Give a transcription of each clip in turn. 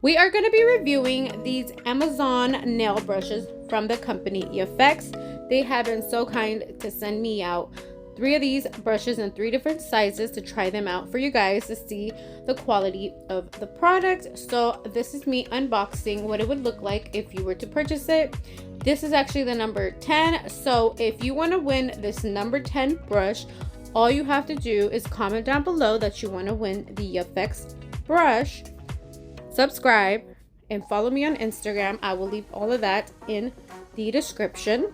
We are going to be reviewing these Amazon nail brushes from the company Yafex. They have been so kind to send me out 3 of these brushes in 3 different sizes to try them out for you guys to see the quality of the product. So this is me unboxing what it would look like if you were to purchase it. This is actually the number 10. So if you want to win this number 10 brush, all you have to do is comment down below that you want to win the Yafex brush. Subscribe and follow me on Instagram. I will leave all of that in the description.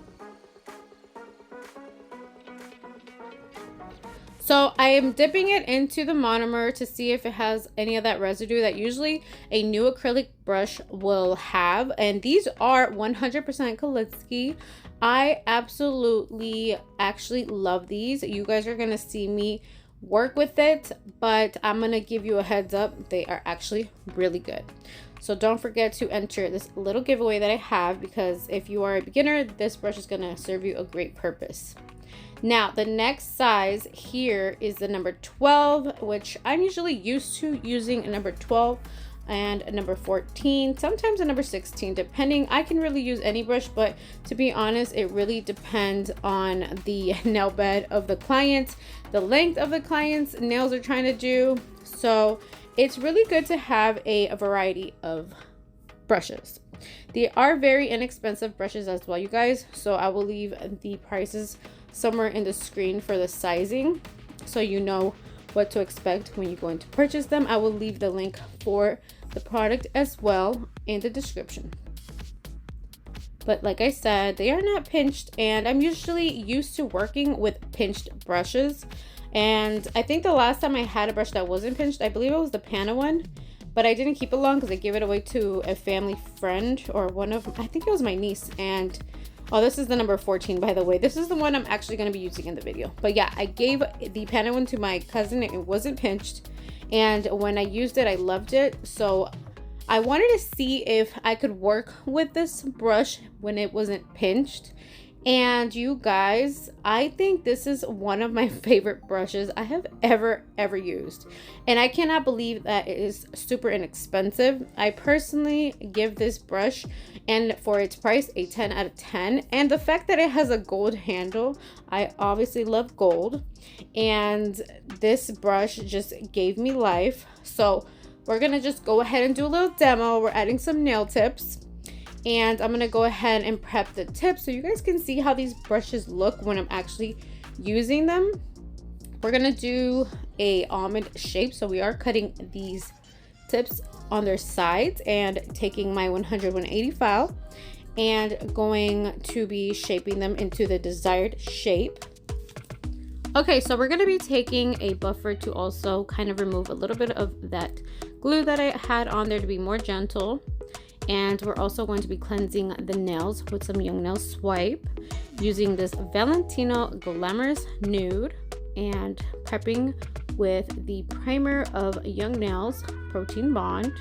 So I am dipping it into the monomer to see if it has any of that residue that usually a new acrylic brush will have. And these are 100% Acrylic. I absolutely actually love these. You guys are going to see me work with it, but I'm going to give you a heads up. They are actually really good. So don't forget to enter this little giveaway that I have, because if you are a beginner, this brush is going to serve you a great purpose. Now, the next size here is the number 12, which I'm usually used to using a number 12 and a number 14, sometimes a number 16, depending. I can really use any brush, but to be honest, it really depends on the nail bed of the client, the length of the client's nails they're trying to do. So it's really good to have a variety of brushes. They are very inexpensive brushes as well, you guys. So I will leave the prices somewhere in the screen for the sizing, so you know what to expect when you're going to purchase them. I will leave the link for the product as well in the description. But like I said, they are not pinched, and I'm usually used to working with pinched brushes. And I think the last time I had a brush that wasn't pinched, I believe it was the Pana one, but I didn't keep it long because I gave it away to a family friend, or I think it was my niece. And oh, this is the number 14, by the way. This is the one I'm actually going to be using in the video. But yeah, I gave the Pana one to my cousin. It wasn't pinched, and when I used it, I loved it. So I wanted to see if I could work with this brush when it wasn't pinched. And you guys, I think this is one of my favorite brushes I have ever used. And I cannot believe that it is super inexpensive. I personally give this brush, and for its price, a 10 out of 10. And the fact that it has a gold handle, I obviously love gold. And this brush just gave me life. So we're gonna just go ahead and do a little demo. We're adding some nail tips. And I'm gonna go ahead and prep the tips so you guys can see how these brushes look when I'm actually using them. We're gonna do a almond shape, so we are cutting these tips on their sides and taking my 180 file and going to be shaping them into the desired shape. Okay, so we're gonna be taking a buffer to also kind of remove a little bit of that glue that I had on there to be more gentle. And we're also going to be cleansing the nails with some Young Nail Swipe using this Valentino Glamorous Nude, and prepping with the primer of Young Nails Protein Bond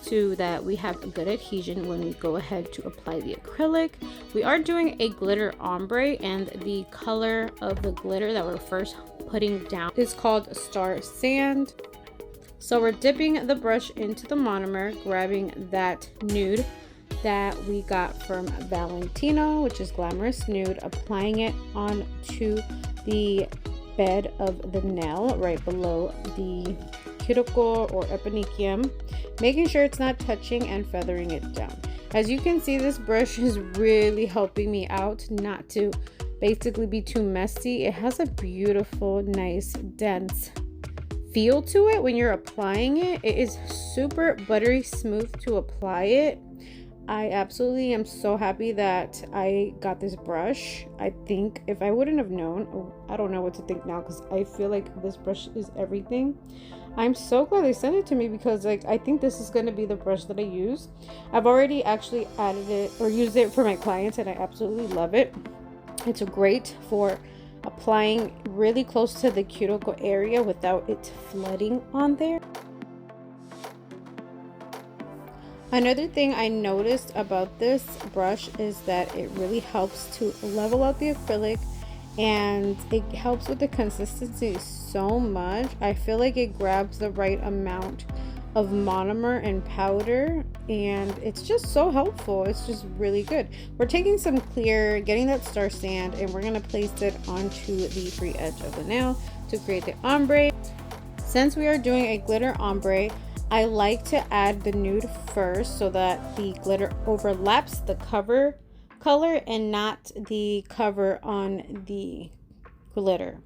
so that we have a good adhesion when we go ahead to apply the acrylic. We are doing a glitter ombre, and the color of the glitter that we're first putting down is called Star Sand. So we're dipping the brush into the monomer, grabbing that nude that we got from Valentino, which is Glamorous Nude, applying it onto the bed of the nail right below the cuticle or eponychium, making sure it's not touching and feathering it down. As you can see, this brush is really helping me out not to basically be too messy. It has a beautiful, nice, dense feel to it when you're applying it. It is super buttery smooth to apply it. I absolutely am so happy that I got this brush. I think if I wouldn't have known, I don't know what to think now, because I feel like this brush is everything. I'm so glad they sent it to me, because like I think this is going to be the brush that I use. I've already actually added it or used it for my clients, and I absolutely love it. It's great for applying really close to the cuticle area without it flooding on there. Another thing I noticed about this brush is that it really helps to level out the acrylic, and it helps with the consistency so much. I feel like it grabs the right amount of monomer and powder, and it's just so helpful. It's just really good. We're taking some clear, getting that star sand, and we're going to place it onto the free edge of the nail to create the ombre. Since we are doing a glitter ombre, I like to add the nude first so that the glitter overlaps the cover color and not the cover on the glitter.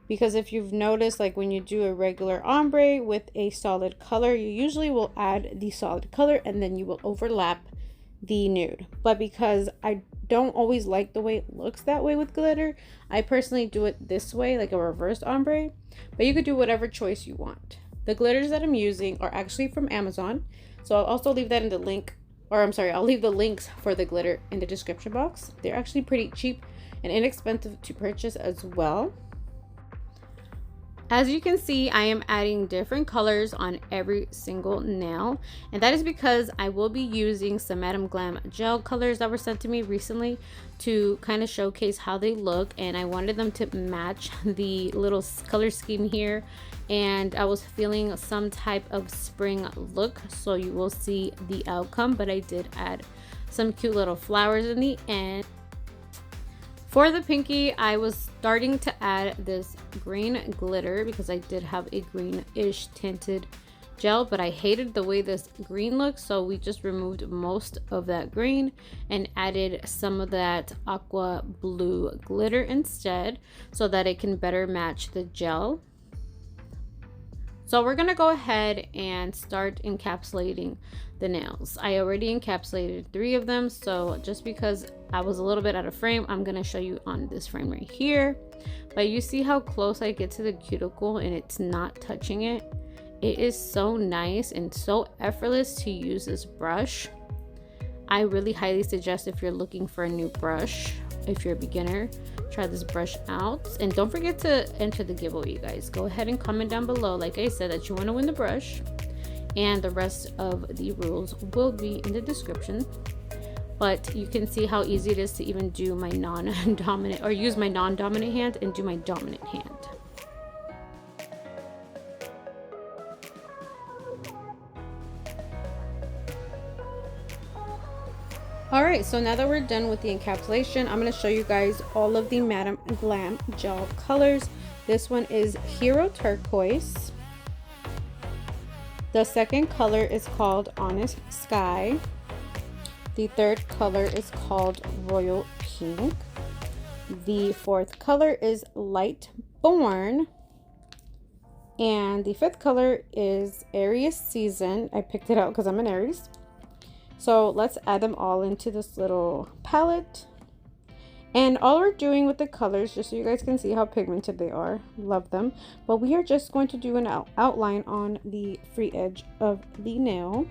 Because if you've noticed, like when you do a regular ombre with a solid color, you usually will add the solid color and then you will overlap the nude. But because I don't always like the way it looks that way with glitter, I personally do it this way, like a reverse ombre. But you could do whatever choice you want. The glitters that I'm using are actually from Amazon, so I'll also leave that in the link, or I'm sorry, I'll leave the links for the glitter in the description box. They're actually pretty cheap and inexpensive to purchase as well. As you can see, I am adding different colors on every single nail, and that is because I will be using some Madam Glam gel colors that were sent to me recently to kind of showcase how they look, and I wanted them to match the little color scheme here, and I was feeling some type of spring look, so you will see the outcome. But I did add some cute little flowers in the end. For the pinky, I was starting to add this green glitter because I did have a greenish tinted gel, but I hated the way this green looks, so we just removed most of that green and added some of that aqua blue glitter instead so that it can better match the gel. So we're gonna go ahead and start encapsulating the nails. I already encapsulated 3 of them, so just because I was a little bit out of frame, I'm gonna show you on this frame right here. But you see how close I get to the cuticle and it's not touching it. It is so nice and so effortless to use this brush. I really highly suggest, if you're looking for a new brush, if you're a beginner, try this brush out. And don't forget to enter the giveaway, you guys. Go ahead and comment down below, like I said, that you want to win the brush, and the rest of the rules will be in the description. But you can see how easy it is to even do my non-dominant, or use my non-dominant hand and do my dominant hand. Alright, so now that we're done with the encapsulation, I'm going to show you guys all of the Madam Glam gel colors. This one is Hero Turquoise. The second color is called Honest Sky. The third color is called Royal Pink. The fourth color is Light Born. And the fifth color is Aries Season. I picked it out because I'm an Aries. So let's add them all into this little palette. And all we're doing with the colors, just so you guys can see how pigmented they are, love them. But we are just going to do an outline on the free edge of the nail.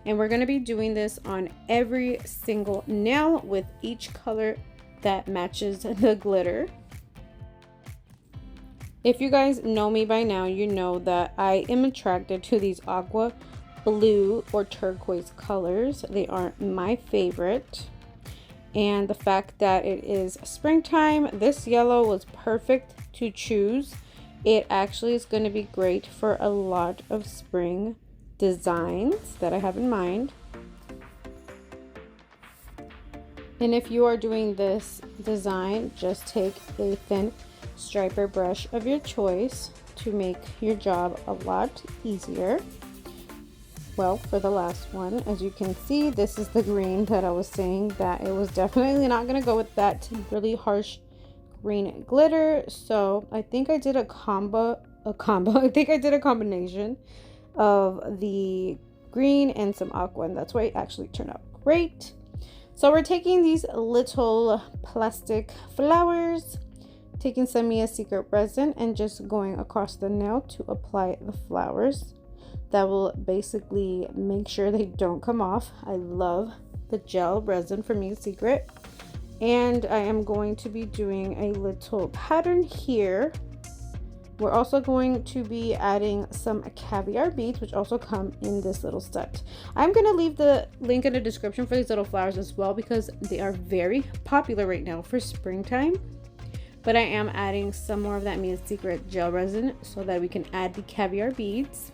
And we're going to be doing this on every single nail with each color that matches the glitter. If you guys know me by now, you know that I am attracted to these aqua blue or turquoise colors. They are my favorite, and the fact that it is springtime, this yellow was perfect to choose. It actually is going to be great for a lot of spring designs that I have in mind. And if you are doing this design, just take a thin striper brush of your choice to make your job a lot easier. Well, for the last one, as you can see, this is the green that I was saying that it was definitely not going to go with that really harsh green glitter. So I think I did a I think I did a combination of the green and some aqua, and that's why it actually turned out great. So we're taking these little plastic flowers, taking some Mia Secret resin, and just going across the nail to apply the flowers. That will basically make sure they don't come off. I love the gel resin from Mia Secret. And I am going to be doing a little pattern here. We're also going to be adding some caviar beads, which also come in this little set. I'm going to leave the link in the description for these little flowers as well, because they are very popular right now for springtime. But I am adding some more of that Mia Secret gel resin so that we can add the caviar beads.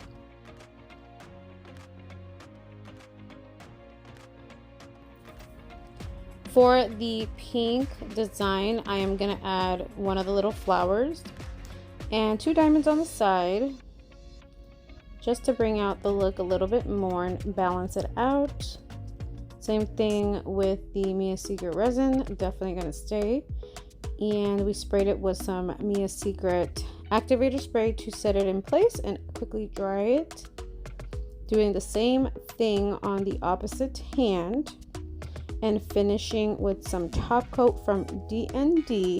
For the pink design, I am gonna add one of the little flowers and 2 diamonds on the side, just to bring out the look a little bit more and balance it out. Same thing with the Mia Secret resin, definitely gonna stay. And we sprayed it with some Mia Secret activator spray to set it in place and quickly dry it. Doing the same thing on the opposite hand and finishing with some top coat from D&D.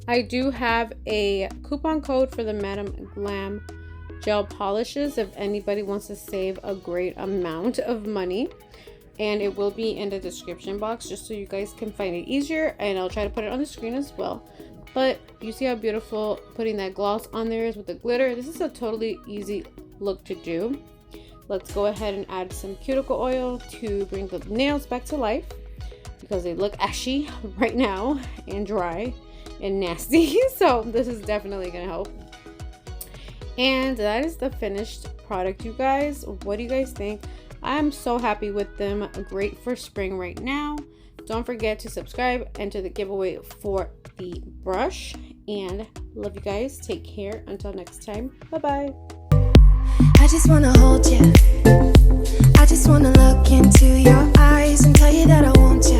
I do have a coupon code for the Madame Glam gel polishes if anybody wants to save a great amount of money, and it will be in the description box just so you guys can find it easier, and I'll try to put it on the screen as well. But you see how beautiful putting that gloss on there is with the glitter. This is a totally easy look to do. Let's go ahead and add some cuticle oil to bring the nails back to life, because they look ashy right now and dry and nasty. So this is definitely gonna help. And that is the finished product, you guys. What do you guys think? I'm so happy with them. Great for spring right now. Don't forget to subscribe, enter the giveaway for the brush, and love you guys. Take care until next time. Bye bye. I just wanna hold you. I just wanna look into your eyes and tell you that I want you.